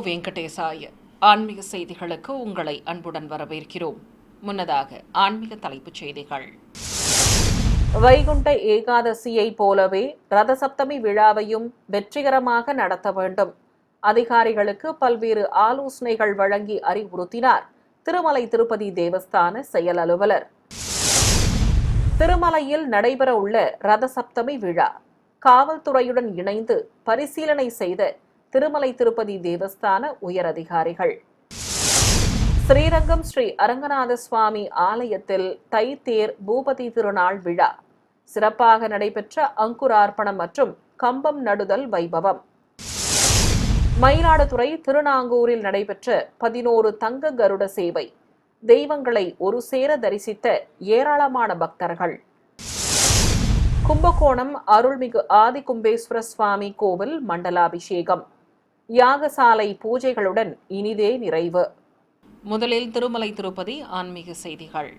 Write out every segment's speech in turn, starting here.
வெங்கடேசாய. ஆன்மீக செய்திகளுக்கு உங்களை அன்புடன் வரவேற்கிறோம். முன்னதாக ஆன்மீக தலைப்புச் செய்திகள். வைகுண்ட ஏகாதசியை போலவே ரதசப்தமி விழாவையும் வெற்றிகரமாக நடத்த வேண்டும். அதிகாரிகளுக்கு பல்வேறு ஆலோசனைகள் வழங்கி அறிவுறுத்தினார் திருமலை திருப்பதி தேவஸ்தான செயல் அலுவலர். திருமலையில் நடைபெற உள்ள ரதசப்தமி விழா காவல்துறையுடன் இணைந்து பரிசீலனை செய்த திருமலை திருப்பதி தேவஸ்தான உயர் அதிகாரிகள். ஸ்ரீரங்கம் ஸ்ரீ அரங்கநாத சுவாமி ஆலயத்தில் தை தேர் பூபதி திருநாள் விழா சிறப்பாக நடைபெற்ற அங்குரார்ப்பணம் மற்றும் கம்பம் நடுதல் வைபவம். மயிலாடுதுறை திருநாங்கூரில் நடைபெற்ற 11 தங்க கருட சேவை தெய்வங்களை ஒரு சேர தரிசித்த ஏராளமான பக்தர்கள். கும்பகோணம் அருள்மிகு ஆதிகும்பேஸ்வர சுவாமி கோவில் மண்டலாபிஷேகம் யாகசாலை பூஜைகளுடன் இனிதே நிறைவு. முதலில் திருமலை திருப்பதி ஆன்மீக செய்திகள்.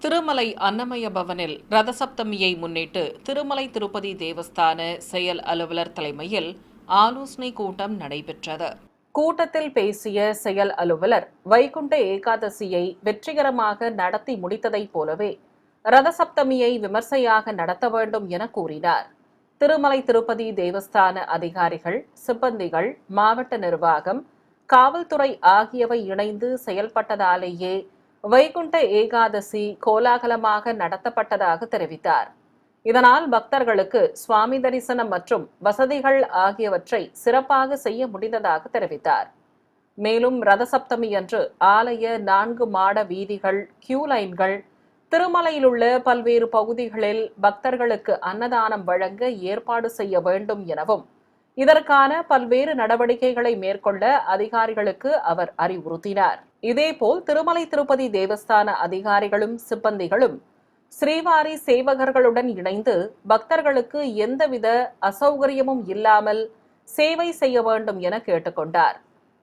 திருமலை அன்னமய பவனில் ரதசப்தமியை முன்னிட்டு திருமலை திருப்பதி தேவஸ்தான செயல் அலுவலர் தலைமையில் ஆலோசனை கூட்டம் நடைபெற்றது. கூட்டத்தில் பேசிய செயல் அலுவலர் வைகுண்ட ஏகாதசியை வெற்றிகரமாக நடத்தி முடித்ததைப் போலவே ரதசப்தமியை விமர்சையாக நடத்த வேண்டும் என கூறினார். திருமலை திருப்பதி தேவஸ்தான அதிகாரிகள், சிப்பந்திகள், மாவட்ட நிர்வாகம், காவல்துறை ஆகியவை இணைந்து செயல்பட்டதாலேயே வைகுண்ட ஏகாதசி கோலாகலமாக நடத்தப்பட்டதாக தெரிவித்தார். இதனால் பக்தர்களுக்கு சுவாமி தரிசனம் மற்றும் வசதிகள் ஆகியவற்றை சிறப்பாக செய்ய முடிந்ததாக தெரிவித்தார். மேலும் ரதசப்தமி அன்று ஆலய 4 மாட வீதிகள், கியூ லைன்கள், திருமலையில் உள்ள பல்வேறு பகுதிகளில் பக்தர்களுக்கு அன்னதானம் வழங்க ஏற்பாடு செய்ய வேண்டும் எனவும் இதற்கான பல்வேறு நடவடிக்கைகளை மேற்கொள்ள அதிகாரிகளுக்கு அவர் அறிவுறுத்தினார். இதேபோல் திருமலை திருப்பதி தேவஸ்தான அதிகாரிகளும் சிப்பந்திகளும் ஸ்ரீவாரி சேவகர்களுடன் இணைந்து பக்தர்களுக்கு எந்தவித அசௌகரியமும் இல்லாமல் சேவை செய்ய வேண்டும் என கேட்டுக்கொண்டார்.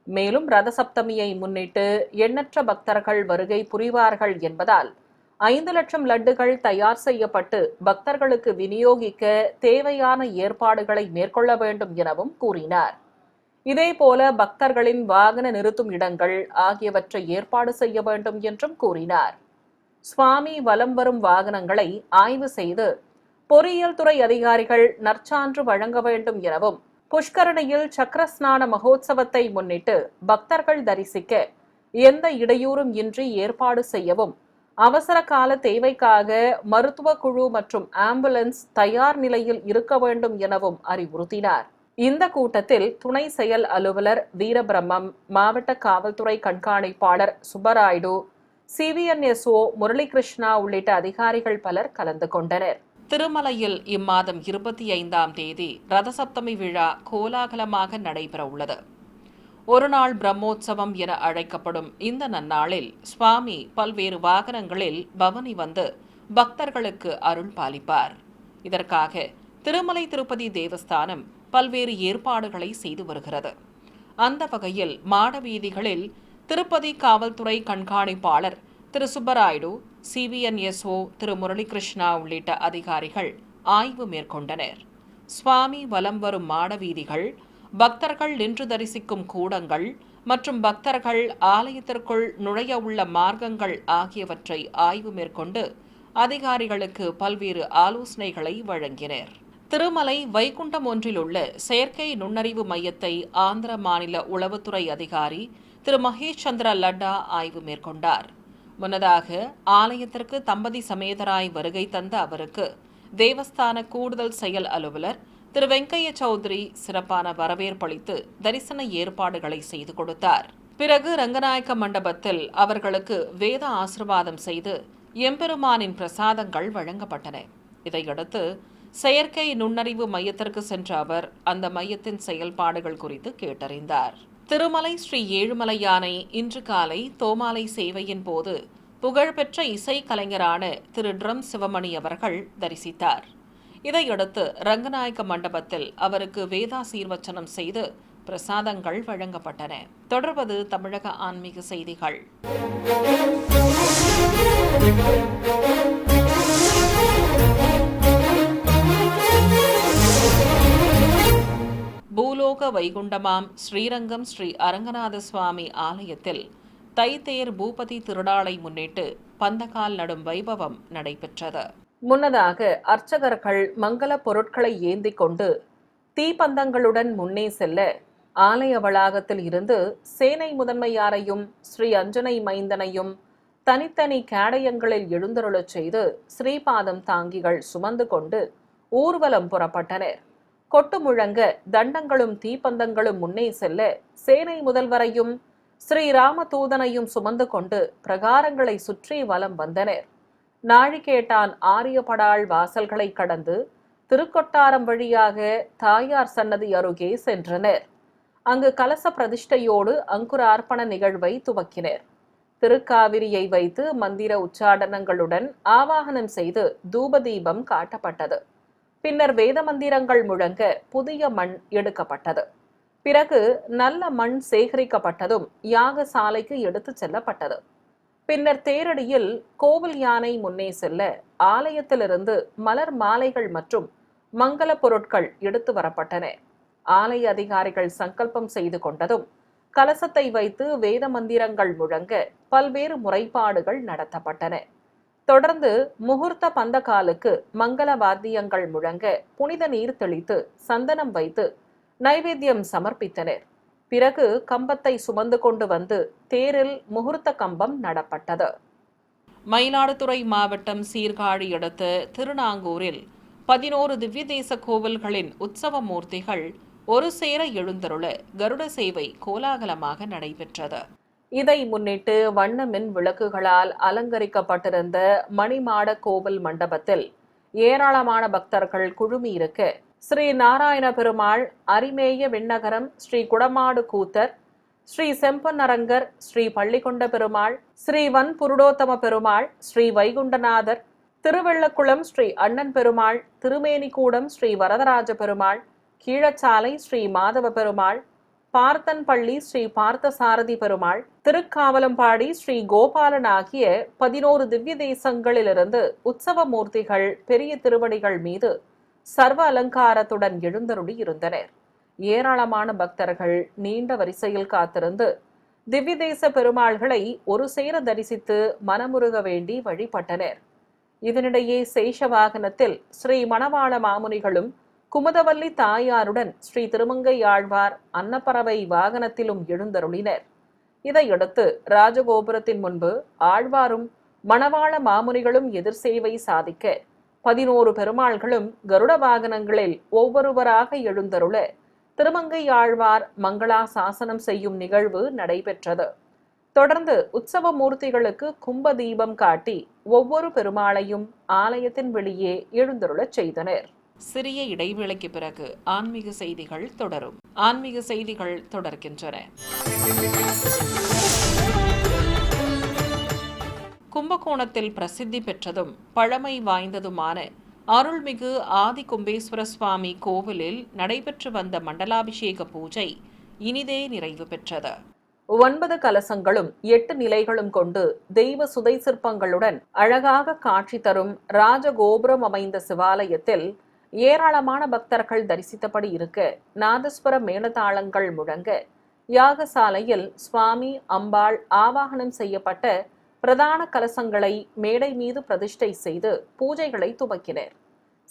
மேலும் ரதசப்தமியை முன்னிட்டு எண்ணற்ற பக்தர்கள் வருகை புரிவார்கள் என்பதால் 5 லட்சம் லட்டுகள் தயார் செய்யப்பட்டு பக்தர்களுக்கு விநியோகிக்க தேவையான ஏற்பாடுகளை மேற்கொள்ள வேண்டும் எனவும் கூறினார். இதேபோல பக்தர்களின் வாகன நிறுத்தும் இடங்கள் ஆகியவற்றை ஏற்பாடு செய்ய வேண்டும் என்றும் கூறினார். சுவாமி வலம் வரும் வாகனங்களை ஆய்வு செய்து பொறியியல் துறை அதிகாரிகள் நற்சான்று வழங்க வேண்டும் எனவும், புஷ்கரணியில் சக்கரஸ்நான மகோத்சவத்தை முன்னிட்டு பக்தர்கள் தரிசிக்க எந்த இடையூறும் இன்றி ஏற்பாடு செய்யவும், அவசர கால தேவைக்காக மருத்துவ குழு மற்றும் ஆம்புலன்ஸ் தயார் நிலையில் இருக்க வேண்டும் எனவும் அறிவுறுத்தினார். இந்த கூட்டத்தில் துணை செயல் அலுவலர் வீரபிரம்மம், மாவட்ட காவல்துறை கண்காணிப்பாளர் சுப்பராயுடு, CVNSO முரளிகிருஷ்ணா உள்ளிட்ட அதிகாரிகள் பலர் கலந்து கொண்டனர். திருமலையில் இம்மாதம் 25ஆம் தேதி ரதசப்தமி விழா கோலாகலமாக நடைபெற உள்ளது. ஒருநாள் பிரம்மோற்சவம் என அழைக்கப்படும் இந்த நன்னாளில் சுவாமி பல்வேறு வாகனங்களில் பவனி வந்து பக்தர்களுக்கு அருள் பாலிப்பார். இதற்காக திருமலை திருப்பதி தேவஸ்தானம் பல்வேறு ஏற்பாடுகளை செய்து வருகிறது. அந்த வகையில் மாடவீதிகளில் திருப்பதி காவல்துறை கண்காணிப்பாளர் திரு சுப்பராயுடு, CVNSO திரு முரளிகிருஷ்ணா உள்ளிட்ட அதிகாரிகள் ஆய்வு மேற்கொண்டனர். சுவாமி வலம் வரும் மாடவீதிகள், பக்தர்கள் நின்று தரிசிக்கும் கூடங்கள் மற்றும் பக்தர்கள் ஆலயத்திற்குள் நுழைய உள்ள மார்க்கங்கள் ஆகியவற்றை ஆய்வு மேற்கொண்டு அதிகாரிகளுக்கு பல்வேறு ஆலோசனைகளை வழங்கினர். திருமலை வைகுண்டம் ஒன்றில் உள்ள செயற்கை நுண்ணறிவு மையத்தை ஆந்திர மாநில உளவுத்துறை அதிகாரி திரு மகேஷ் சந்திர லட்டா ஆய்வு மேற்கொண்டார். முன்னதாக ஆலயத்திற்கு தம்பதி சமேதராய் வருகை தந்த அவருக்கு தேவஸ்தான கூடுதல் செயல் அலுவலர் திரு வெங்கைய சௌத்ரி சிறப்பான வரவேற்பளித்து தரிசன ஏற்பாடுகளை செய்து கொடுத்தார். பிறகு ரங்கநாயக்க மண்டபத்தில் அவர்களுக்கு வேத ஆசிர்வாதம் செய்து எம்பெருமானின் பிரசாதங்கள் வழங்கப்பட்டன. இதையடுத்து செயற்கை நுண்ணறிவு மையத்திற்கு சென்ற அவர் அந்த மையத்தின் செயல்பாடுகள் குறித்து கேட்டறிந்தார். திருமலை ஸ்ரீ ஏழுமலையானை இன்று காலை தோமாலை சேவையின் போது புகழ்பெற்ற இசை கலைஞரான திரு ட்ரம் சிவமணி அவர்கள் தரிசித்தார். இதையடுத்து ரங்கநாயக்க மண்டபத்தில் அவருக்கு வேதாசீர்வச்சனம் செய்து பிரசாதங்கள் வழங்கப்பட்டன. தொடர்வது தமிழக ஆன்மீக செய்திகள். பூலோக வைகுண்டமாம் ஸ்ரீரங்கம் ஸ்ரீ அரங்கநாத சுவாமி ஆலயத்தில் தைத்தேர் பூபதி திருநாளை முன்னிட்டு பந்தக்கால் நடும் வைபவம் நடைபெற்றது. முன்னதாக அர்ச்சகர்கள் மங்கள பொருட்களை ஏந்திக் கொண்டு தீப்பந்தங்களுடன் முன்னே செல்ல ஆலய வளாகத்தில் இருந்து சேனை முதன்மையாரையும் ஸ்ரீ அஞ்சனை மைந்தனையும் தனித்தனி கேடயங்களில் எழுந்தருளச் செய்து ஸ்ரீபாதம் தாங்கிகள் சுமந்து கொண்டு ஊர்வலம் புறப்பட்டனர். கொட்டு முழங்க தண்டங்களும் தீப்பந்தங்களும் முன்னே செல்ல சேனை முதல்வரையும் ஸ்ரீராம தூதனையும் சுமந்து கொண்டு பிரகாரங்களை சுற்றி வலம் வந்தனர். நாழிகேட்டான் ஆரியபடாள் வாசல்களை கடந்து திருக்கொட்டாரம் வழியாக தாயார் சன்னதி அருகே சென்றனர். அங்கு கலச பிரதிஷ்டையோடு அங்குரார்ப்பண நிகழ்வை துவக்கினர். திருக்காவிரியை வைத்து மந்திர உச்சாடனங்களுடன் ஆவாகனம் செய்து தூபதீபம் காட்டப்பட்டது. பின்னர் வேத மந்திரங்கள் முழங்க புதிய மண் எடுக்கப்பட்டது. பிறகு நல்ல மண் சேகரிக்கப்பட்டதும் யாகசாலைக்கு எடுத்துச் செல்லப்பட்டது. பின்னர் தேரடியில் கோவில் யானை முன்னே செல்ல ஆலயத்திலிருந்து மலர் மாலைகள் மற்றும் மங்கள பொருட்கள் எடுத்து வரப்பட்டன. ஆலய அதிகாரிகள் சங்கல்பம் செய்து கொண்டதும் கலசத்தை வைத்து வேத மந்திரங்கள் முழங்க பல்வேறு முறைப்பாடுகள் நடத்தப்பட்டன. தொடர்ந்து முகூர்த்த பந்தகாலுக்கு மங்கள வாத்தியங்கள் முழங்க புனித நீர் தெளித்து சந்தனம் வைத்து நைவேத்தியம் சமர்ப்பித்தனர். பிறகு கம்பத்தை சுமந்து கொண்டு வந்து தேரில் முகூர்த்த கம்பம் நடப்பட்டது. மயிலாடுதுறை மாவட்டம் சீர்காழி அடுத்த திருநாங்கூரில் 11 திவ்ய தேச கோவில்களின் உற்சவ மூர்த்திகள் ஒரு சேர எழுந்தருள கருட சேவை கோலாகலமாக நடைபெற்றது. இதை முன்னிட்டு வண்ண மின் விளக்குகளால் அலங்கரிக்கப்பட்டிருந்த மணிமாட கோவில் மண்டபத்தில் ஏராளமான பக்தர்கள் குழுமியிருக்க ஸ்ரீ நாராயண பெருமாள், அரிமேய விண்ணகரம், ஸ்ரீ குடமாடு கூத்தர், ஸ்ரீ செம்பனரங்கர், ஸ்ரீ பள்ளிகொண்ட பெருமாள், ஸ்ரீ வன்புருடோத்தம பெருமாள், ஸ்ரீ வைகுண்டநாதர், திருவெள்ளக்குளம் ஸ்ரீ அண்ணன் பெருமாள், திருமேனிக்கூடம் ஸ்ரீ வரதராஜ பெருமாள், கீழச்சாலை ஸ்ரீ மாதவ பெருமாள், பார்த்தன்பள்ளி ஸ்ரீ பார்த்தசாரதி பெருமாள், திருக்காவலம்பாடி ஸ்ரீ கோபாலன் ஆகிய 11 திவ்ய தேசங்களிலிருந்து உற்சவ மூர்த்திகள் பெரிய திருவடிகள் மீது சர்வ அலங்காரத்துடன் எழுந்தருளி இருந்தனர். ஏராளமான பக்தர்கள் நீண்ட வரிசையில் காத்திருந்து திவ்ய தேச பெருமாள்களை ஒரு சேர தரிசித்து மனமுருக வேண்டி வழிபட்டனர். இதனிடையே சேஷ வாகனத்தில் ஸ்ரீ மணவாள மாமுனிகளும் குமுதவல்லி தாயாருடன் ஸ்ரீ திருமங்கை ஆழ்வார் அன்னப்பறவை வாகனத்திலும் எழுந்தருளினர். இதையடுத்து ராஜகோபுரத்தின் முன்பு ஆழ்வாரும் மணவாள மாமுனிகளும் எதிர் சேவை சாதிக்க 11 பெருமாள்களும் கருட வாகனங்களில் ஒவ்வொருவராக எழுந்தருள திருமங்கை ஆழ்வார் மங்களா சாசனம் செய்யும் நிகழ்வு நடைபெற்றது. தொடர்ந்து உற்சவ மூர்த்திகளுக்கு கும்ப தீபம் காட்டி ஒவ்வொரு பெருமாளையும் ஆலயத்தின் வெளியே எழுந்தருளச் செய்தனர். சிறிய இடைவேளைக்கு பிறகு ஆன்மீக செய்திகள் தொடரும். ஆன்மீக செய்திகள் தொடர்கின்றன. கும்பகோணத்தில் பிரசித்தி பெற்றதும் பழமை வாய்ந்ததுமான அருள்மிகு ஆதி கும்பேஸ்வர சுவாமி கோவிலில் நடைபெற்று வந்த மண்டலாபிஷேக பூஜை இனிதே நிறைவு பெற்றது. 9 கலசங்களும் 8 நிலைகளும் கொண்டு தெய்வ சுதை சிற்பங்களுடன் அழகாக காட்சி தரும் ராஜகோபுரம் அமைந்த சிவாலயத்தில் ஏராளமான பக்தர்கள் தரிசித்தபடி இருக்க நாதஸ்வர மேளதாளங்கள் முழங்க யாகசாலையில் சுவாமி அம்பாள் ஆவாகனம் செய்யப்பட்ட பிரதான கலசங்களை மேடை மீது பிரதிஷ்டை செய்து பூஜைகளை துவக்கினர்.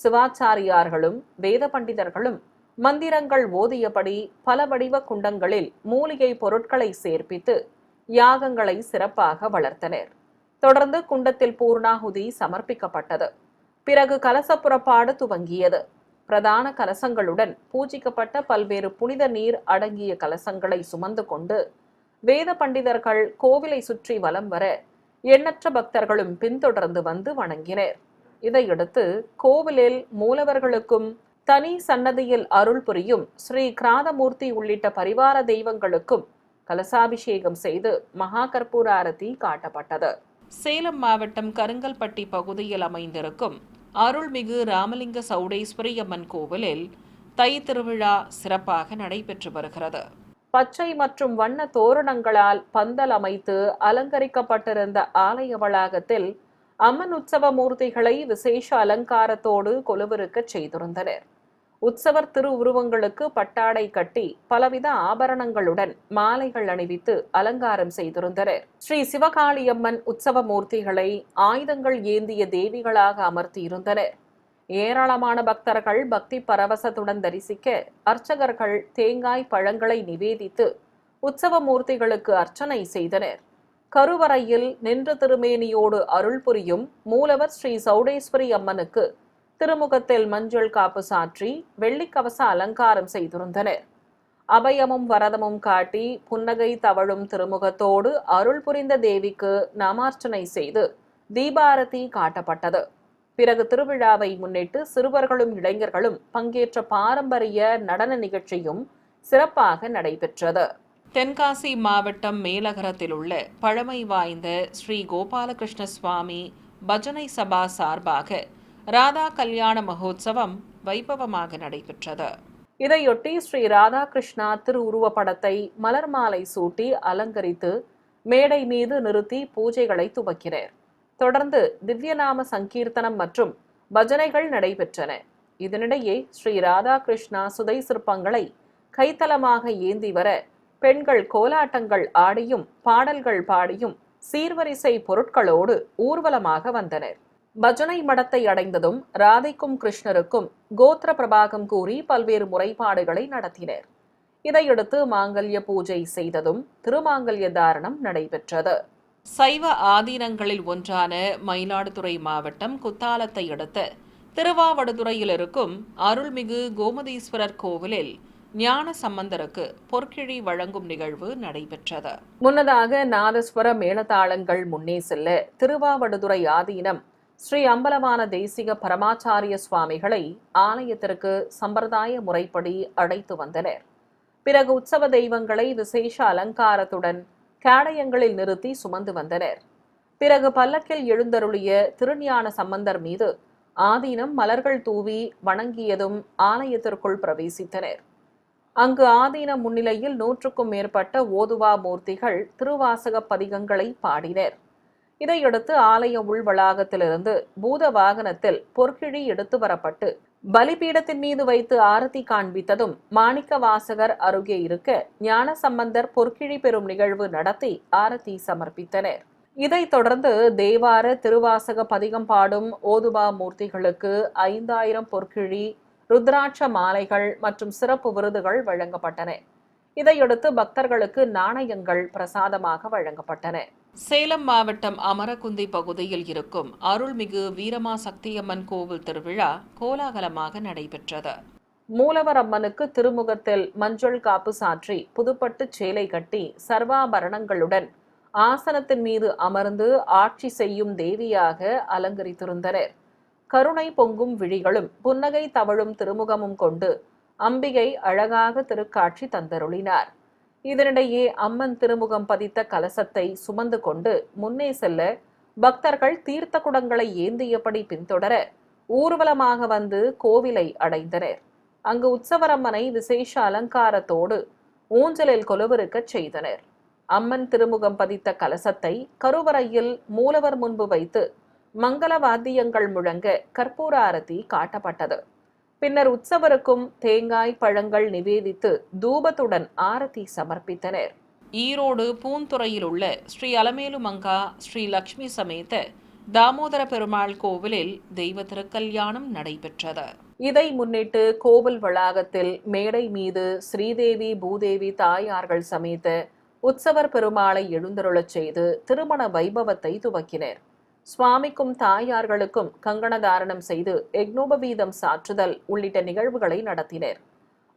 சிவாச்சாரியார்களும் வேத பண்டிதர்களும் மந்திரங்கள் ஓதியபடி பல வடிவ குண்டங்களில் மூலிகை பொருட்களை சேர்ப்பித்து யாகங்களை சிறப்பாக வளர்த்தனர். தொடர்ந்து குண்டத்தில் பூர்ணாகுதி சமர்ப்பிக்கப்பட்டது. பிறகு கலச புறப்பாடு துவங்கியது. பிரதான கலசங்களுடன் பூஜிக்கப்பட்ட பல்வேறு புனித நீர் அடங்கிய கலசங்களை சுமந்து கொண்டு வேத பண்டிதர்கள் கோவிலை சுற்றி வலம் வர எண்ணற்ற பக்தர்களும் பின்தொடர்ந்து வந்து வணங்கினர். இதையடுத்து கோவிலில் மூலவர்களுக்கும் தனி சன்னதியில் அருள் புரியும் ஸ்ரீ கிராதமூர்த்தி உள்ளிட்ட பரிவார தெய்வங்களுக்கும் கலசாபிஷேகம் செய்து மகா கற்பூர ஆரத்தி காட்டப்பட்டது. சேலம் மாவட்டம் கருங்கல்பட்டி பகுதியில் அமைந்திருக்கும் அருள்மிகு ராமலிங்க சௌடேஸ்வரி அம்மன் கோவிலில் தை திருவிழா சிறப்பாக நடைபெற்று வருகிறது. பச்சை மற்றும் வண்ண தோரணங்களால் பந்தல் அமைத்து அலங்கரிக்கப்பட்டிருந்த ஆலய வளாகத்தில் அம்மன் உற்சவ மூர்த்திகளை விசேஷ அலங்காரத்தோடு கொலுவிருக்கச் செய்திருந்தனர். உற்சவர் திருவுருவங்களுக்கு பட்டாடை கட்டி பலவித ஆபரணங்களுடன் மாலைகள் அணிவித்து அலங்காரம் செய்திருந்தனர். ஸ்ரீ சிவகாளியம்மன் உற்சவ மூர்த்திகளை ஆயுதங்கள் ஏந்திய தேவிகளாக அமர்த்தியிருந்தனர். ஏராளமான பக்தர்கள் பக்தி பரவசத்துடன் தரிசிக்க அர்ச்சகர்கள் தேங்காய் பழங்களை நிவேதித்து உற்சவ மூர்த்திகளுக்கு அர்ச்சனை செய்தனர். கருவறையில் நின்ற திருமேனியோடு அருள் புரியும் மூலவர் ஸ்ரீ சௌடேஸ்வரி அம்மனுக்கு திருமுகத்தில் மஞ்சள் காப்பு சாற்றி வெள்ளிக்கவச அலங்காரம் செய்திருந்தனர். அபயமும் வரதமும் காட்டி புன்னகை தவழும் திருமுகத்தோடு அருள் புரிந்த தேவிக்கு நாமார்ச்சனை செய்து தீபாரதி காட்டப்பட்டது. பிறகு திருவிழாவை முன்னிட்டு சிறுவர்களும் இளைஞர்களும் பங்கேற்ற பாரம்பரிய நடன நிகழ்ச்சியும் சிறப்பாக நடைபெற்றது. தென்காசி மாவட்டம் மேலகரத்தில் உள்ள பழமை வாய்ந்த ஸ்ரீ கோபாலகிருஷ்ண சுவாமி பஜனை சபா சார்பாக ராதா கல்யாண மகோத்சவம் வைபவமாக நடைபெற்றது. இதையொட்டி ஸ்ரீ ராதாகிருஷ்ணா திருவுருவப்படத்தை மலர் மாலை சூட்டி அலங்கரித்து மேடை மீது நிறுத்தி பூஜைகளை துவக்கினர். தொடர்ந்து திவ்யநாம சங்கீர்த்தனம் மற்றும் பஜனைகள் நடைபெற்றன. இதனிடையே ஸ்ரீ ராதாகிருஷ்ணா சுதை சிற்பங்களை கைத்தலமாக ஏந்தி வர பெண்கள் கோலாட்டங்கள் ஆடியும் பாடல்கள் பாடியும் சீர்வரிசை பொருட்களோடு ஊர்வலமாக வந்தனர். பஜனை மடத்தை அடைந்ததும் ராதைக்கும் கிருஷ்ணருக்கும் கோத்திர பிரபாகம் கூறி பல்வேறு முறைப்பாடுகளை நடத்தினர். இதையடுத்து மாங்கல்ய பூஜை செய்ததும் திருமாங்கல்ய தாரணம் நடைபெற்றது. சைவ ஆதீனங்களில் ஒன்றான மயிலாடுதுறை மாவட்டம் குத்தாலத்தை அடுத்த திருவாவடுதுறையில் இருக்கும் அருள்மிகு கோமதீஸ்வரர் கோவிலில் ஞான சம்பந்தருக்கு பொற்கிழி வழங்கும் நிகழ்வு நடைபெற்றது. முன்னதாக நாதஸ்வர மேளதாளங்கள் முன்னே செல்ல திருவாவடுதுறை ஆதீனம் ஸ்ரீ அம்பலவான தேசிக பரமாச்சாரிய சுவாமிகளை ஆலயத்திற்கு சம்பிரதாய முறைப்படி அழைத்து வந்தனர். பிறகு உற்சவ தெய்வங்களை விசேஷ அலங்காரத்துடன் கேடயங்களில் நிறுத்தி சுமந்து வந்தனர். பிறகு பல்லக்கில் எழுந்தருளிய திருஞான சம்பந்தர் மீது ஆதீனம் மலர்கள் தூவி வணங்கியதும் ஆலயத்திற்குள் பிரவேசித்தனர். அங்கு ஆதீனம் முன்னிலையில் 100க்கும் மேற்பட்ட ஓதுவா மூர்த்திகள் திருவாசக பதிகங்களை பாடினர். இதையடுத்து ஆலய உள் வளாகத்திலிருந்து பூத வாகனத்தில் பொற்கிழி எடுத்து வரப்பட்டு பலிபீடத்தின் மீது வைத்து ஆரத்தி காண்பித்ததும் மாணிக்க வாசகர் அருகே இருக்க ஞான சம்பந்தர் பொற்கிழி பெறும் நிகழ்வு நடத்தி ஆரத்தி சமர்ப்பித்தனர். இதைத் தொடர்ந்து தேவார திருவாசக பதிகம் பாடும் ஓதுவா மூர்த்திகளுக்கு 5000 பொற்கிழி, ருத்ராட்ச மாலைகள் மற்றும் சிறப்பு விருதுகள் வழங்கப்பட்டன. இதையடுத்து பக்தர்களுக்கு நாணயங்கள் பிரசாதமாக வழங்கப்பட்டன. சேலம் மாவட்டம் அமரகுந்தி பகுதியில் இருக்கும் அருள்மிகு வீரமா சக்தியம்மன் கோவில் திருவிழா கோலாகலமாக நடைபெற்றது. மூலவர் அம்மனுக்கு திருமுகத்தில் மஞ்சள் காப்பு சாற்றி புதுப்பட்டு சேலை கட்டி சர்வாபரணங்களுடன் ஆசனத்தின் மீது அமர்ந்து ஆட்சி செய்யும் தேவியாக அலங்கரித்திருந்தனர். கருணை பொங்கும் விழிகளும் புன்னகை தவழும் திருமுகமும் கொண்டு அம்பிகை அழகாக திருக்காட்சி தந்தருளினார். இதனிடையே அம்மன் திருமுகம் பதித்த கலசத்தை சுமந்து கொண்டு முன்னே செல்ல பக்தர்கள் தீர்த்த குடங்களை ஏந்தியபடி பின்தொடர ஊர்வலமாக வந்து கோவிலை அடைந்தனர். அங்கு உற்சவரம்மனை விசேஷ அலங்காரத்தோடு ஊஞ்சலில் கொலுவிருக்கச் செய்தனர். அம்மன் திருமுகம் பதித்த கலசத்தை கருவறையில் மூலவர் முன்பு வைத்து மங்கள வாத்தியங்கள் முழங்க கற்பூர ஆரத்தி காட்டப்பட்டது. பின்னர் உற்சவருக்கும் தேங்காய் பழங்கள் நிவேதித்து தூபத்துடன் ஆரத்தி சமர்ப்பித்தனர். ஈரோடு பூந்துறையில் உள்ள ஸ்ரீ அலமேலு மங்கா ஸ்ரீ லக்ஷ்மி சமேத தாமோதர பெருமாள் கோவிலில் தெய்வ திருக்கல்யாணம் நடைபெற்றது. இதை முன்னிட்டு கோவில் வளாகத்தில் மேடை மீது ஸ்ரீதேவி பூதேவி தாயார்கள் சமேத உற்சவர் பெருமாளை எழுந்தருளச் செய்து திருமண வைபவத்தை துவக்கினர். சுவாமிக்கும் தாயார்களுக்கும் கங்கண தாரணம் செய்து யக்னோபவீதம் சாற்றுதல் உள்ளிட்ட நிகழ்வுகளை நடத்தினர்.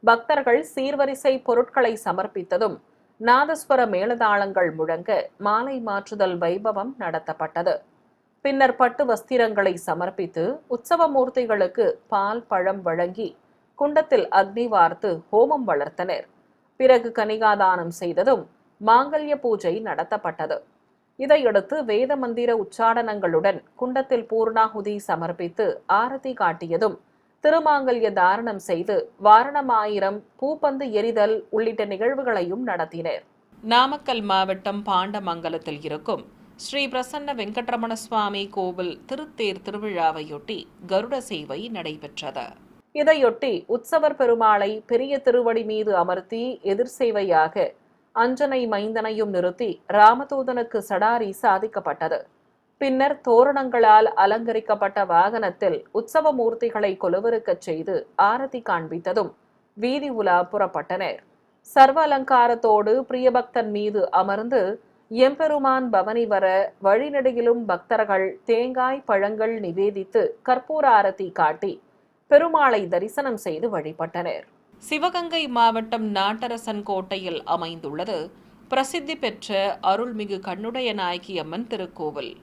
பக்தர்கள் சீர்வரிசை பொருட்களை சமர்ப்பித்ததும் நாதஸ்வர மேளதாளங்கள் முழங்க மாலை மாற்றுதல் வைபவம் நடத்தப்பட்டது. பின்னர் பட்டு வஸ்திரங்களை சமர்ப்பித்து உற்சவ மூர்த்திகளுக்கு பால் பழம் வழங்கி குண்டத்தில் அக்னி வார்த்து ஹோமம் வளர்த்தனர். பிறகு கனிகாதானம் செய்ததும் மாங்கல்ய பூஜை நடத்தப்பட்டது. இதையடுத்து வேத மந்திர உச்சாடனங்களுடன் குண்டத்தில் பூர்ணாகுதி சமர்ப்பித்து ஆரத்தி காட்டியதும் திருமாங்கல்ய தாரணம் செய்து வாரணமாயிரம் பூப்பந்து எரிதல் உள்ளிட்ட நிகழ்வுகளையும் நடத்தினர். நாமக்கல் மாவட்டம் பாண்டமங்கலத்தில் இருக்கும் ஸ்ரீ பிரசன்ன வெங்கட்ரமண சுவாமி கோவில் திருத்தேர் திருவிழாவையொட்டி கருட சேவை நடைபெற்றது. இதையொட்டி உற்சவர் பெருமாளை பெரிய திருவடி மீது அமர்த்தி எதிர் சேவையாக அஞ்சனை மைந்தனையும் நிறுத்தி ராமதூதனுக்கு சடாரி சாதிக்கப்பட்டது. பின்னர் தோரணங்களால் அலங்கரிக்கப்பட்ட வாகனத்தில் உற்சவ மூர்த்திகளை கொலுவிருக்கச் செய்து ஆரத்தி காண்பித்ததும் வீதி உலா புறப்பட்டனர். சர்வ அலங்காரத்தோடு பிரியபக்தன் மீது அமர்ந்து எம்பெருமான் பவனி வர வழிநெடுகிலும் பக்தர்கள் தேங்காய் பழங்கள் நிவேதித்து கற்பூர ஆரத்தி காட்டி பெருமாளை தரிசனம் செய்து வழிபட்டனர். சிவகங்கை மாவட்டம் நாட்டரசன் கோட்டையில் அமைந்துள்ளது பிரசித்தி பெற்ற அருள்மிகு கண்ணுடைய நாயகி அம்மன் திருக்கோவில்.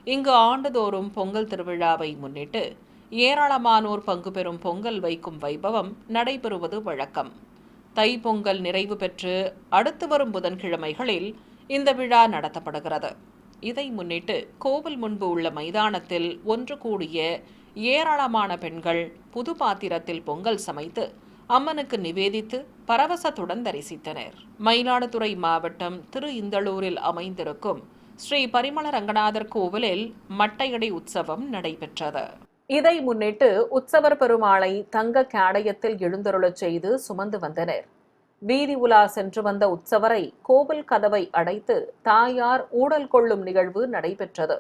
இங்கு ஆண்டுதோறும் பொங்கல் திருவிழாவை முன்னிட்டு ஏராளமானோர் பங்கு பெறும் பொங்கல் வைக்கும் வைபவம் நடைபெறுவது வழக்கம். தைப்பொங்கல் நிறைவு பெற்று அடுத்து வரும் புதன்கிழமைகளில் இந்த விழா நடத்தப்படுகிறது. இதை முன்னிட்டு கோவில் முன்பு உள்ள மைதானத்தில் ஒன்று கூடிய ஏராளமான பெண்கள் புது பாத்திரத்தில் பொங்கல் சமைத்து அம்மனுக்கு நிவேதித்து பரவசத்துடன் தரிசித்தனர். மயிலாடுதுறை மாவட்டம் திரு இந்தளூரில் அமைந்திருக்கும் ஸ்ரீ பரிமள ரங்கநாதர் கோவிலில் மட்டையடி உற்சவம் நடைபெற்றது. இதை முன்னிட்டு உற்சவர் பெருமாளை தங்க கேடயத்தில் எழுந்தருளச் செய்து சுமந்து வந்தனர். வீதி உலா சென்று வந்த உற்சவரை கோவில் கதவை அடைத்து தாயார் ஊடல் கொள்ளும் நிகழ்வு நடைபெற்றது.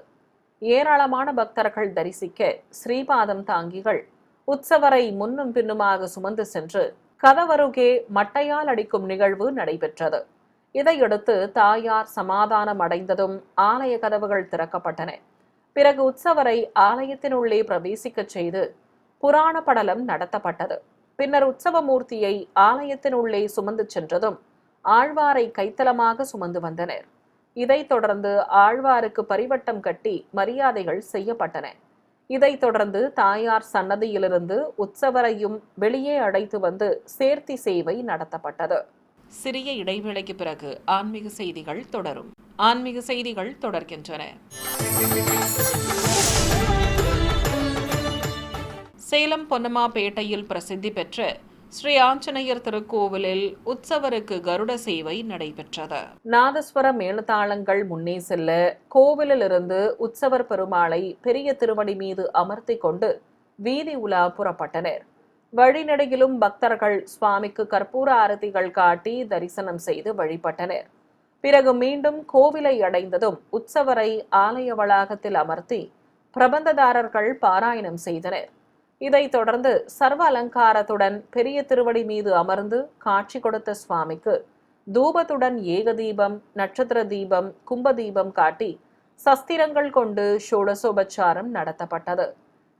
ஏராளமான பக்தர்கள் தரிசிக்க ஸ்ரீபாதம் தாங்கிகள் உற்சவரை முன்னும் பின்னுமாக சுமந்து சென்று கதவருகே மட்டையால் அடிக்கும் நிகழ்வு நடைபெற்றது. இதையடுத்து தாயார் சமாதானம் அடைந்ததும் ஆலய கதவுகள் திறக்கப்பட்டன. பிறகு உற்சவரை ஆலயத்தினுள்ளே பிரவேசிக்கச் செய்து புராண படலம் நடத்தப்பட்டது. பின்னர் உற்சவ மூர்த்தியை ஆலயத்தினுள்ளே சுமந்து சென்றதும் ஆழ்வாரை கைத்தலமாக சுமந்து வந்தனர். இதைத் தொடர்ந்து ஆழ்வாருக்கு பரிவட்டம் கட்டி மரியாதைகள் செய்யப்பட்டன. இதைத் தொடர்ந்து தாயார் சன்னதியிலிருந்து உற்சவரையும் வெளியே அழைத்து வந்து சேர்த்தி சேவை நடத்தப்பட்டது. சிறிய இடைவேளைக்கு பிறகு ஆன்மீக செய்திகள் தொடரும். ஆன்மீக செய்திகள் தொடர்கின்றன. சேலம் பொன்னமாப்பேட்டையில் பிரசித்தி பெற்ற ஸ்ரீ ஆஞ்சநேயர் திருக்கோவிலில் உற்சவருக்கு கருட சேவை நடைபெற்றது. நாதஸ்வர மேளதாளங்கள் முன்னே செல்ல கோவிலிலிருந்து உற்சவர் பெருமாளை பெரிய திருவடி மீது அமர்த்தி கொண்டு வீதி உலா புறப்பட்டனர். வழிநெடுகிலும் பக்தர்கள் சுவாமிக்கு கற்பூர ஆரத்திகள் காட்டி தரிசனம் செய்து வழிபட்டனர். பிறகு மீண்டும் கோவிலை அடைந்ததும் உற்சவரை ஆலய வளாகத்தில் அமர்த்தி பிரபந்ததாரர்கள் பாராயணம் செய்தனர். இதைத் தொடர்ந்து சர்வ அலங்காரத்துடன் பெரிய திருவடி மீது அமர்ந்து காட்சி கொடுத்த சுவாமிக்கு தூபத்துடன் ஏக தீபம், நட்சத்திர தீபம், கும்ப தீபம் காட்டி சஸ்திரங்கள் கொண்டு ஷோடசோபச்சாரம் நடத்தப்பட்டது.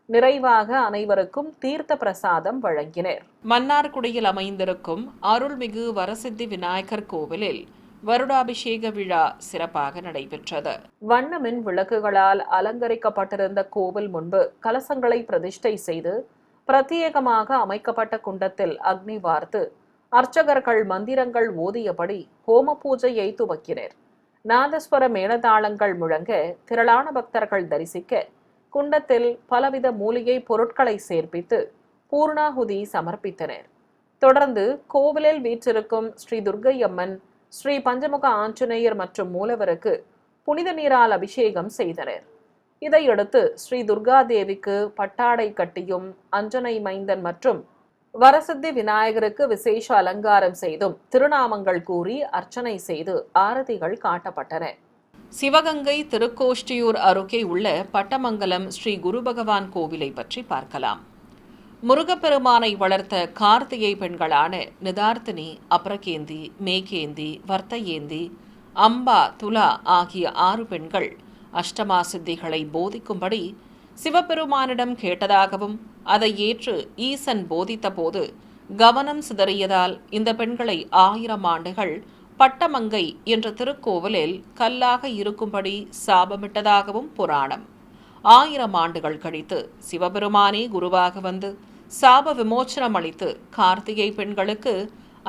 நிறைவாக அனைவருக்கும் தீர்த்த பிரசாதம் வழங்கினர். மன்னார்குடியில் அமைந்திருக்கும் அருள்மிகு வரசித்தி விநாயகர் கோவிலில் வருடாபிஷேக விழா சிறப்பாக நடைபெற்றது. வண்ணமின் விளக்குகளால் அலங்கரிக்கப்பட்டிருந்த கோவில் முன்பு கலசங்களை பிரதிஷ்டை செய்து பிரத்யேகமாக அமைக்கப்பட்ட குண்டத்தில் அக்னி வார்த்து அர்ச்சகர்கள் மந்திரங்கள் ஓதியபடி ஹோம பூஜையை துவக்கினர். நாதஸ்வர மேளதாளங்கள் முழங்க திரளான பக்தர்கள் தரிசிக்க குண்டத்தில் பலவித மூலிகை பொருட்களை சேர்ப்பித்து பூர்ணாகுதி சமர்ப்பித்தனர். தொடர்ந்து கோவிலில் வீற்றிருக்கும் ஸ்ரீ துர்க்கையம்மன், ஸ்ரீ பஞ்சமுக ஆஞ்சநேயர் மற்றும் மூலவருக்கு புனித நீரால் அபிஷேகம் செய்தனர். இதையடுத்து ஸ்ரீ துர்காதேவிக்கு பட்டாடை கட்டியும் அஞ்சனை மைந்தன் மற்றும் வரசித்தி விநாயகருக்கு விசேஷ அலங்காரம் செய்தும் திருநாமங்கள் கூறி அர்ச்சனை செய்து ஆரதிகள் காட்டப்பட்டன. சிவகங்கை திருக்கோஷ்டியூர் அருகே உள்ள பட்டமங்கலம் ஸ்ரீ குரு பகவான் கோவிலை பற்றி பார்க்கலாம். முருகப்பெருமானை வளர்த்த கார்த்திகை பெண்களான நிதார்த்தினி, அப்ரகேந்தி, மேகேந்தி, வர்த்தயேந்தி, அம்பா, துலா ஆகிய 6 பெண்கள் அஷ்டமா சித்திகளை போதிக்கும்படி சிவபெருமானிடம் கேட்டதாகவும் அதை ஏற்று ஈசன் போதித்த போது கவனம் சிதறியதால் இந்த பெண்களை 1000 ஆண்டுகள் பட்டமங்கை என்ற திருக்கோவிலில் கல்லாக இருக்கும்படி சாபமிட்டதாகவும் புராணம். 1000 ஆண்டுகள் கழித்து சிவபெருமானே குருவாக வந்து சாப விமோச்சனம் அளித்து கார்த்திகை பெண்களுக்கு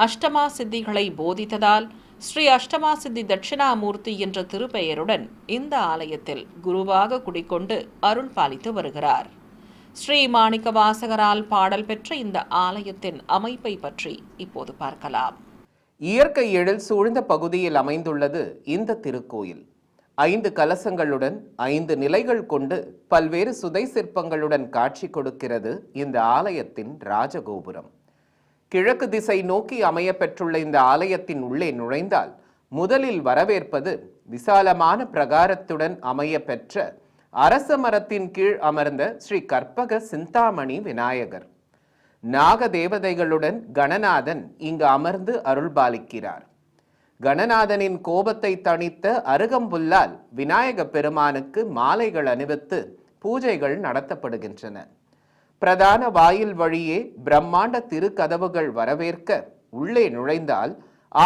அஷ்டமா சித்திகளை போதித்ததால் ஸ்ரீ அஷ்டமா சித்தி தட்சிணாமூர்த்தி என்ற திருப்பெயருடன் இந்த ஆலயத்தில் குருவாக குடிக்கொண்டு அருள் பாலித்து வருகிறார். ஸ்ரீ மாணிக்க வாசகரால் பாடல் பெற்ற இந்த ஆலயத்தின் அமைப்பை பற்றி இப்போது பார்க்கலாம். இயற்கை எழில் சூழ்ந்த பகுதியில் அமைந்துள்ளது இந்த திருக்கோயில். 5 கலசங்களுடன் 5 நிலைகள் கொண்டு பல்வேறு சுதை சிற்பங்களுடன் காட்சி கொடுக்கிறது இந்த ஆலயத்தின் ராஜகோபுரம். கிழக்கு திசை நோக்கி அமைய பெற்றுள்ள இந்த ஆலயத்தின் உள்ளே நுழைந்தால் முதலில் வரவேற்பது விசாலமான பிரகாரத்துடன் அமைய பெற்ற அரச மரத்தின் கீழ் அமர்ந்த ஸ்ரீ கற்பக சிந்தாமணி விநாயகர். நாக தேவதைகளுடன் கணநாதன் இங்கு அமர்ந்து அருள்பாலிக்கிறார். கணநாதனின் கோபத்தை தணித்த அருகம்புல்லால் விநாயக பெருமானுக்கு மாலைகள் அணிவித்து பூஜைகள் நடத்தப்படுகின்றன. பிரதான வாயில் வழியே பிரம்மாண்ட திருக்கதவுகள் வரவேற்க உள்ளே நுழைந்தால்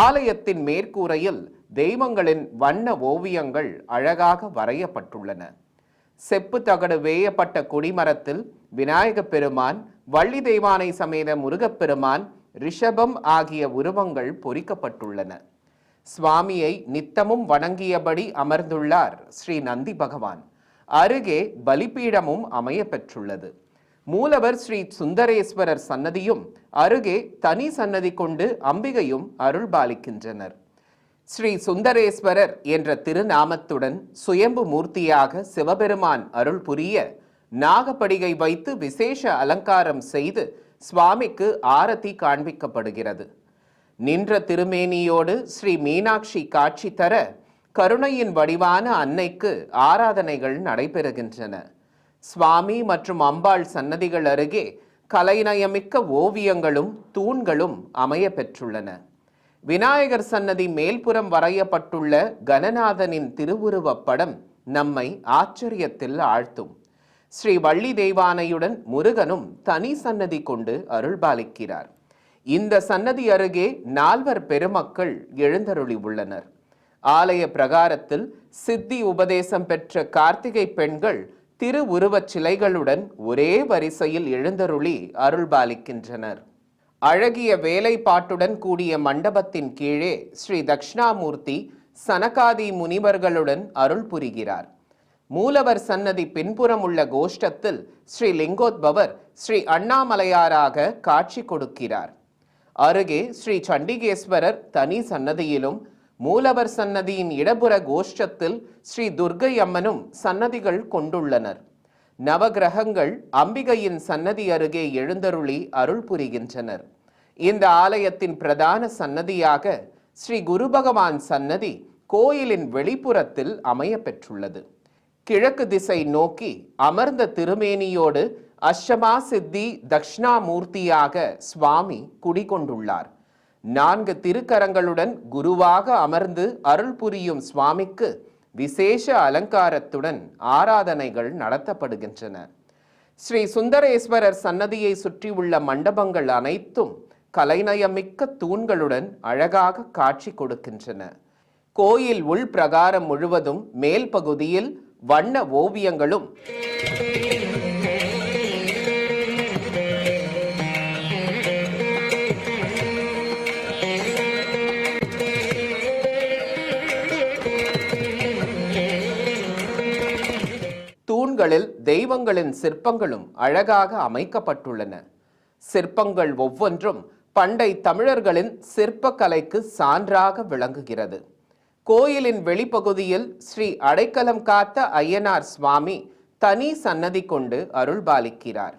ஆலயத்தின் மேற்கூரையில் தெய்வங்களின் வண்ண ஓவியங்கள் அழகாக வரையப்பட்டுள்ளன. செப்பு தகடு வேயப்பட்ட கொடிமரத்தில் விநாயக பெருமான், வள்ளி தெய்வானை சமேத முருகப்பெருமான், ரிஷபம் ஆகிய உருவங்கள் பொறிக்கப்பட்டுள்ளன. சுவாமியை நித்தமும் வணங்கியபடி அமர்ந்துள்ளார் ஸ்ரீ நந்தி பகவான். அருகே பலிபீடமும் அமைய பெற்றுள்ளது. மூலவர் ஸ்ரீ சுந்தரேஸ்வரர் சன்னதியும் அருகே தனி சன்னதி கொண்டு அம்பிகையும் அருள்பாலிக்கின்றனர். ஸ்ரீ சுந்தரேஸ்வரர் என்ற திருநாமத்துடன் சுயம்பு மூர்த்தியாக சிவபெருமான் அருள் புரிய நாகப்படிகை வைத்து விசேஷ அலங்காரம் செய்து சுவாமிக்கு ஆரத்தி காண்பிக்கப்படுகிறது. நின்ற திருமேனியோடு ஸ்ரீ மீனாட்சி காட்சி தர கருணையின் வடிவான அன்னைக்கு ஆராதனைகள் நடைபெறுகின்றன. சுவாமி மற்றும் அம்பாள் சன்னதிகள் அருகே கலைநயமிக்க ஓவியங்களும் தூண்களும் அமைய பெற்றுள்ளன. விநாயகர் சன்னதி மேல்புறம் வரையப்பட்டுள்ள கணநாதனின் திருவுருவப் படம் நம்மை ஆச்சரியத்தில் ஆழ்த்தும். ஸ்ரீ வள்ளி தெய்வானையுடன் முருகனும் தனி சன்னதி கொண்டு அருள்பாலிக்கிறார். இந்த சன்னதி அருகே 4 பெருமக்கள் எழுந்தருளி உள்ளனர். ஆலய பிரகாரத்தில் சித்தி உபதேசம் பெற்ற கார்த்திகை பெண்கள் திருவுருவச் சிலைகளுடன் ஒரே வரிசையில் எழுந்தருளி அருள்பாலிக்கின்றனர். அழகிய வேலைப்பாட்டுடன் கூடிய மண்டபத்தின் கீழே ஸ்ரீ தட்சிணாமூர்த்தி சனகாதி முனிவர்களுடன் அருள் புரிகிறார். மூலவர் சன்னதி பின்புறம் உள்ள கோஷ்டத்தில் ஸ்ரீ லிங்கோத்பவர் ஸ்ரீ அண்ணாமலையாராக காட்சி கொடுக்கிறார். அருகே ஸ்ரீ சண்டிகேஸ்வரர் தனி சன்னதியிலும், மூலவர் சன்னதியின் இடப்புற கோஷ்டத்தில் ஸ்ரீ துர்க்கை அம்மனும் சன்னதிகள் கொண்டுள்ளனர். நவகிரகங்கள் அம்பிகையின் சன்னதி அருகே எழுந்தருளி அருள் புரிகின்றனர். இந்த ஆலயத்தின் பிரதான சன்னதியாக ஸ்ரீ குரு பகவான் சன்னதி கோயிலின் வெளிப்புறத்தில் அமைய பெற்றுள்ளது. கிழக்கு திசை நோக்கி அமர்ந்த திருமேனியோடு அஷ்டமா சித்தி தட்சிணாமூர்த்தியாக சுவாமி குடிகொண்டுள்ளார். 4 திருக்கரங்களுடன் குருவாக அமர்ந்து அருள் புரியும் சுவாமிக்கு விசேஷ அலங்காரத்துடன் ஆராதனைகள் நடத்தப்படுகின்றன. ஸ்ரீ சுந்தரேஸ்வரர் சன்னதியை சுற்றியுள்ள மண்டபங்கள் அனைத்தும் கலைநயமிக்க தூண்களுடன் அழகாக காட்சி கொடுக்கின்றன. கோயில் உள் பிரகாரம் முழுவதும் மேல் பகுதியில் வண்ண ஓவியங்களும் தூண்களில் தெய்வங்களின் சிற்பங்களும் அழகாக அமைக்கப்பட்டுள்ளன. சிற்பங்கள் ஒவ்வொன்றும் பண்டை தமிழர்களின் சிற்பக்கலைக்கு சான்றாக விளங்குகிறது. கோயிலின் வெளிப்பகுதியில் ஸ்ரீ அடைக்கலம் காத்த ஐயனார் சுவாமி தனி சன்னதி கொண்டு அருள்பாலிக்கிறார்.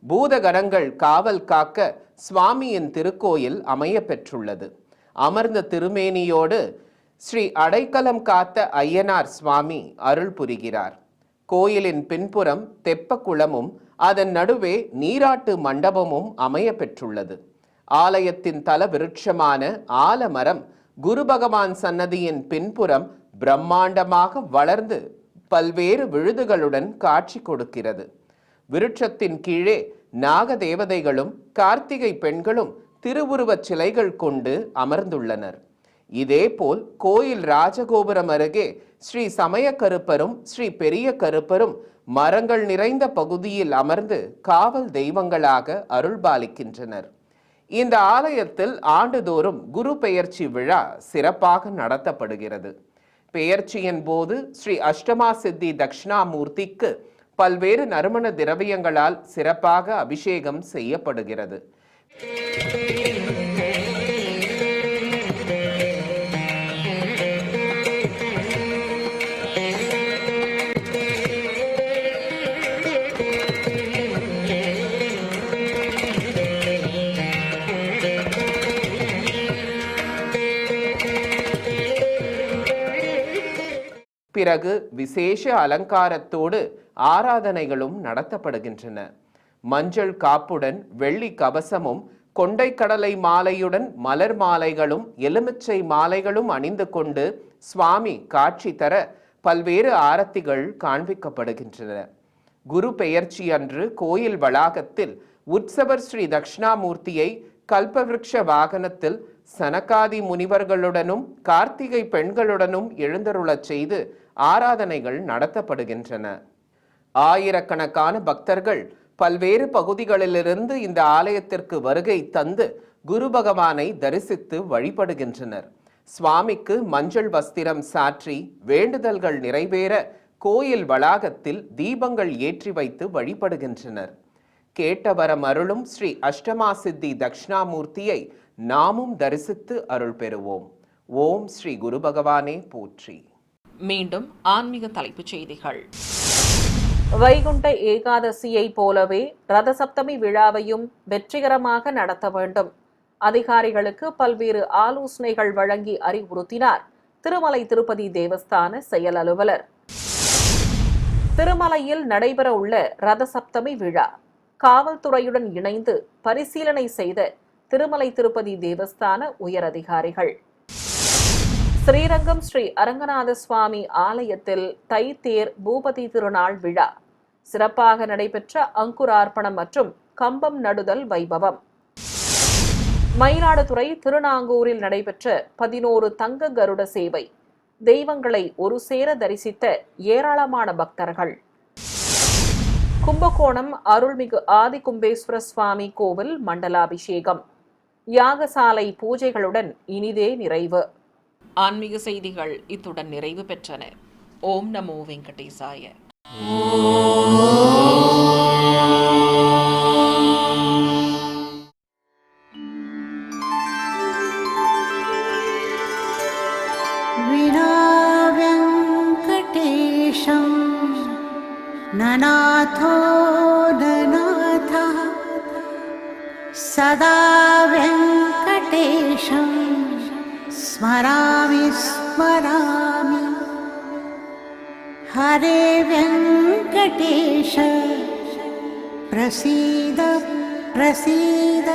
பூதகணங்கள் காவல் காக்க சுவாமியின் திருக்கோயில் அமைய பெற்றுள்ளது. அமர்ந்த திருமேனியோடு ஸ்ரீ அடைக்கலம் காத்த ஐயனார் சுவாமி அருள் புரிகிறார். கோயிலின் பின்புறம் தெப்ப குளமும் அதன் நடுவே நீராட்டு மண்டபமும் அமைய பெற்றுள்ளது. ஆலயத்தின் தல விருட்சமான ஆலமரம் குரு பகவான் சன்னதியின் பின்புறம் பிரம்மாண்டமாக வளர்ந்து பல்வேறு விழுதுகளுடன் காட்சி கொடுக்கிறது. விருட்சத்தின் கீழே நாக தேவதைகளும் கார்த்திகை பெண்களும் திருவுருவச் சிலைகள் கொண்டு அமர்ந்துள்ளனர். இதேபோல் கோயில் ராஜகோபுரம் அருகே ஸ்ரீ சமய கருப்பரும் ஸ்ரீ பெரிய கருப்பரும் மரங்கள் நிறைந்த பகுதியில் அமர்ந்து காவல் தெய்வங்களாக அருள்பாலிக்கின்றனர். இந்த ஆலயத்தில் ஆண்டுதோறும் குரு பெயர்ச்சி விழா சிறப்பாக நடத்தப்படுகிறது. பெயர்ச்சியின் போது ஸ்ரீ அஷ்டமா சித்தி தட்சிணாமூர்த்திக்கு பல்வேறு நறுமண திரவியங்களால் சிறப்பாக அபிஷேகம் செய்யப்படுகிறது. பிறகு விசேஷ அலங்காரத்தோடு ஆராதனைகளும் நடத்தப்படுகின்றன. மஞ்சள் காப்புடன் வெள்ளி கவசமும் கொண்டைக்கடலை மாலையுடன் மலர் மாலைகளும் எலுமிச்சை மாலைகளும் அணிந்து கொண்டு சுவாமி காட்சி தர பல்வேறு ஆரத்திகள் காண்பிக்கப்படுகின்றன. குரு பெயர்ச்சி அன்று கோயில் வளாகத்தில் உற்சவர் ஸ்ரீ தட்சிணாமூர்த்தியை கல்பவிருக்ஷ வாகனத்தில் சனகாதி முனிவர்களுடனும் கார்த்திகை பெண்களுடனும் எழுந்தருளச் செய்து ஆராதனைகள் நடத்தப்படுகின்றன. ஆயிரக்கணக்கான பக்தர்கள் பல்வேறு பகுதிகளிலிருந்து இந்த ஆலயத்திற்கு வருகை தந்து குரு பகவானை தரிசித்து வழிபடுகின்றனர். சுவாமிக்கு மஞ்சள் வஸ்திரம் சாற்றி வேண்டுதல்கள் நிறைவேற கோயில் வளாகத்தில் தீபங்கள் ஏற்றி வைத்து வழிபடுகின்றனர். கேட்டவரம் அருளும் ஸ்ரீ அஷ்டமா சித்தி தட்சிணாமூர்த்தியை நாமும் தரிசித்து அருள் பெறுவோம். ஓம் ஸ்ரீ குரு பகவானே போற்றி. மீண்டும் ஆன்மீக தலைப்புச் செய்திகள். வைகுண்ட ஏகாதசியை போலவே ரதசப்தமி விழாவையும் வெற்றிகரமாக நடத்த வேண்டும். அதிகாரிகளுக்கு பல்வேறு ஆலோசனைகள் வழங்கி அறிவுறுத்தினார் திருமலை திருப்பதி தேவஸ்தான செயல் அலுவலர். திருமலையில் நடைபெற உள்ள ரதசப்தமி விழா காவல்துறையுடன் இணைந்து பரிசீலனை செய்த திருமலை திருப்பதி தேவஸ்தான உயரதிகாரிகள். ஸ்ரீரங்கம் ஸ்ரீ அரங்கநாத சுவாமி ஆலயத்தில் தை தேர் பூபதி திருநாள் விழா சிறப்பாக நடைபெற்ற அங்குரார்ப்பணம் மற்றும் கம்பம் நடுதல் வைபவம். மயிலாடுதுறை திருநாங்கூரில் நடைபெற்ற 11 தங்க கருட சேவை தெய்வங்களை ஒரு சேர தரிசித்த ஏராளமான பக்தர்கள். கும்பகோணம் அருள்மிகு ஆதி கும்பேஸ்வர சுவாமி கோவில் மண்டலாபிஷேகம் யாகசாலை பூஜைகளுடன் இனிதே நிறைவு. ஆன்மீக செய்திகள் இத்துடன் நிறைவு பெற்றன. ஓம் நமோ வெங்கடேசாய. வினா வெங்கடேஷம் நநாதோ நநாதः சதா வெங்கடேஷம் ஸ்மராமி ஸ்மராமி. ஹரே வெங்கடேஷ பிரசீத பிரசீத.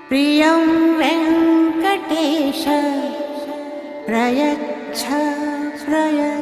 பிரியம் வெங்கடேஷ பிரயச்ச பிரயச்ச.